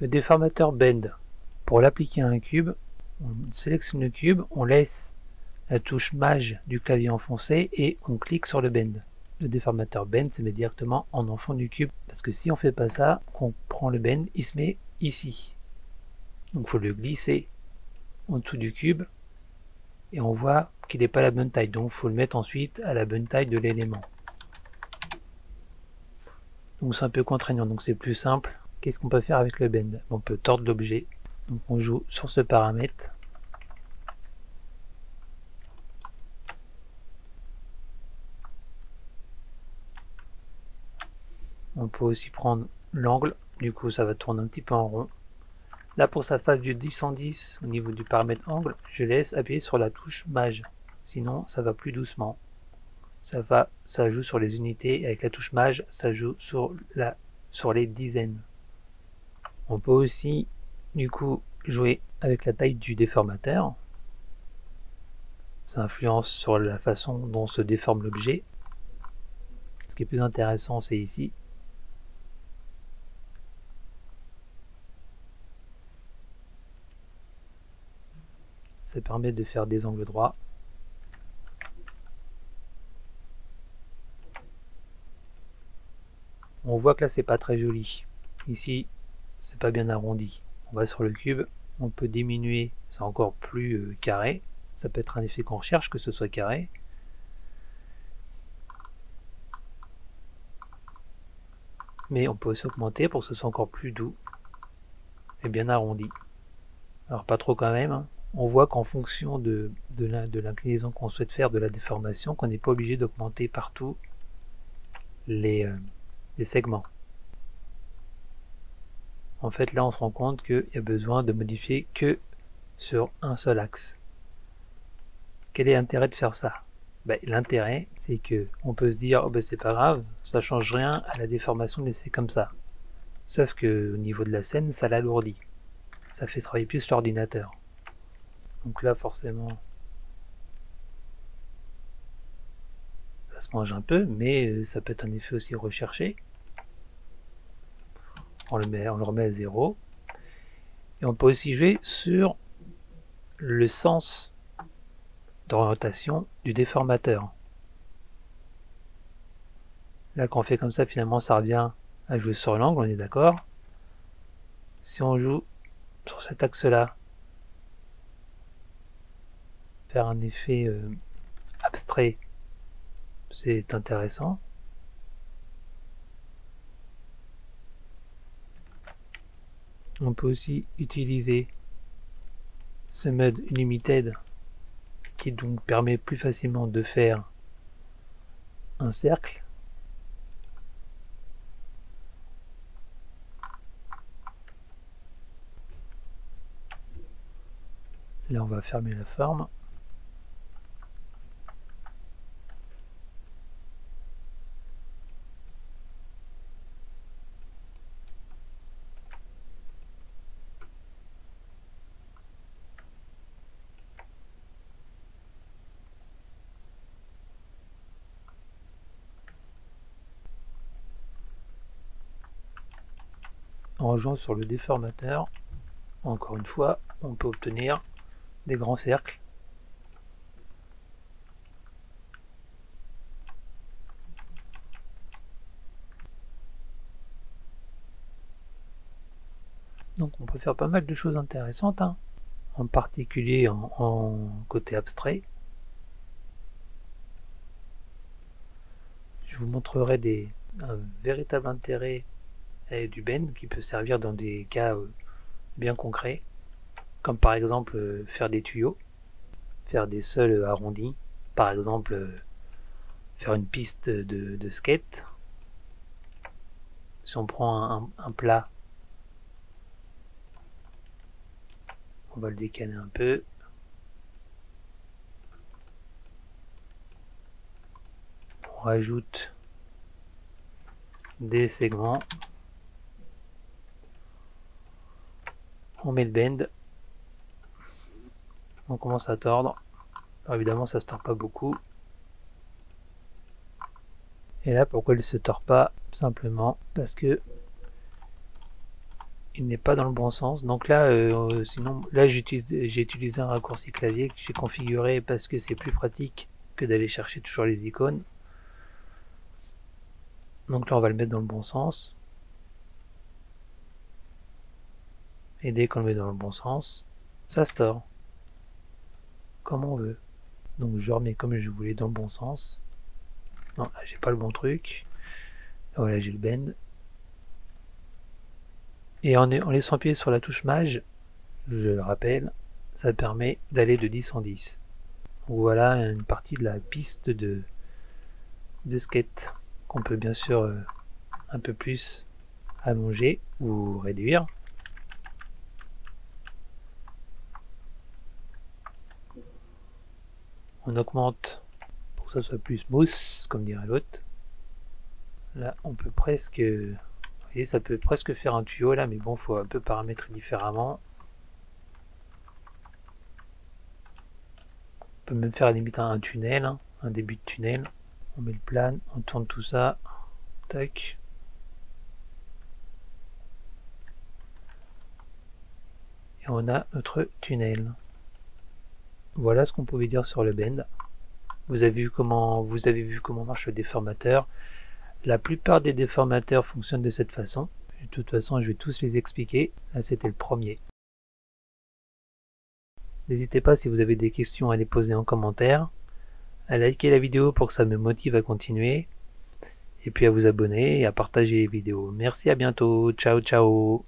Le déformateur Bend. Pour l'appliquer à un cube, on sélectionne le cube, on laisse la touche Maj du clavier enfoncée et on clique sur le Bend. Le déformateur Bend se met directement en fond du cube, parce que si on ne fait pas ça, qu'on prend le Bend, il se met ici. Donc il faut le glisser en dessous du cube et on voit qu'il n'est pas à la bonne taille, donc il faut le mettre ensuite à la bonne taille de l'élément. Donc c'est un peu contraignant, donc c'est plus simple. Qu'est-ce qu'on peut faire avec le Bend? On peut tordre l'objet, donc on joue sur ce paramètre. On peut aussi prendre l'angle, du coup ça va tourner un petit peu en rond. Là pour sa phase du 10 en 10 au niveau du paramètre angle, je laisse appuyer sur la touche Maj, sinon ça va plus doucement. Ça joue sur les unités, et avec la touche Maj, ça joue sur les dizaines. On peut aussi du coup jouer avec la taille du déformateur. Ça influence sur la façon dont se déforme l'objet. Ce qui est plus intéressant, c'est ici. Ça permet de faire des angles droits. On voit que là c'est pas très joli. Ici c'est pas bien arrondi. On va sur le cube, on peut diminuer, c'est encore plus carré. Ça peut être un effet qu'on recherche, que ce soit carré. Mais on peut aussi augmenter pour que ce soit encore plus doux et bien arrondi. Alors pas trop quand même, hein. On voit qu'en fonction de l'inclinaison qu'on souhaite faire, de la déformation, qu'on n'est pas obligé d'augmenter partout les segments. En fait là on se rend compte qu'il y a besoin de modifier que sur un seul axe. Quel est l'intérêt de faire ça? L'intérêt c'est que on peut se dire oh, c'est pas grave, ça change rien à la déformation de laisser comme ça. Sauf que au niveau de la scène ça l'alourdit. Ça fait travailler plus l'ordinateur. Donc là forcément ça se mange un peu, mais ça peut être un effet aussi recherché. On le remet à 0. Et on peut aussi jouer sur le sens d'orientation du déformateur. Là quand on fait comme ça, finalement ça revient à jouer sur l'angle, on est d'accord. Si on joue sur cet axe là, faire un effet abstrait, c'est intéressant. On peut aussi utiliser ce mode Unlimited qui donc permet plus facilement de faire un cercle. Là on va fermer la forme. En jouant sur le déformateur, encore une fois, on peut obtenir des grands cercles. Donc on peut faire pas mal de choses intéressantes, hein, en particulier en côté abstrait. Je vous montrerai un véritable intérêt du bend qui peut servir dans des cas bien concrets, comme par exemple faire des tuyaux, faire des sols arrondis, par exemple faire une piste de skate. Si on prend un plat, on va le décaler un peu. On rajoute des segments. On met le bend. On commence à tordre. Alors évidemment, ça ne se tord pas beaucoup. Et là, pourquoi il ne se tord pas? Simplement parce que il n'est pas dans le bon sens. Donc là, sinon, là j'ai utilisé un raccourci clavier que j'ai configuré parce que c'est plus pratique que d'aller chercher toujours les icônes. Donc là, on va le mettre dans le bon sens. Et dès qu'on le met dans le bon sens, ça store. Comme on veut. Donc je remets comme je voulais dans le bon sens. Non, là j'ai pas le bon truc. Voilà, j'ai le bend. Et en laissant appuyer sur la touche Maj, je le rappelle, ça permet d'aller de 10 en 10. Donc voilà une partie de la piste de skate qu'on peut bien sûr un peu plus allonger ou réduire. On augmente pour que ça soit plus smooth, comme dirait l'autre. Là, on peut presque... Vous voyez, ça peut presque faire un tuyau là, mais bon, faut un peu paramétrer différemment. On peut même faire à la limite un tunnel, hein, un début de tunnel. On met le plan, on tourne tout ça. Tac. Et on a notre tunnel. Voilà ce qu'on pouvait dire sur le bend. Vous avez vu comment marche le déformateur. La plupart des déformateurs fonctionnent de cette façon. De toute façon, je vais tous les expliquer. Là, c'était le premier. N'hésitez pas, si vous avez des questions, à les poser en commentaire, à liker la vidéo pour que ça me motive à continuer, et puis à vous abonner et à partager les vidéos. Merci, à bientôt. Ciao, ciao.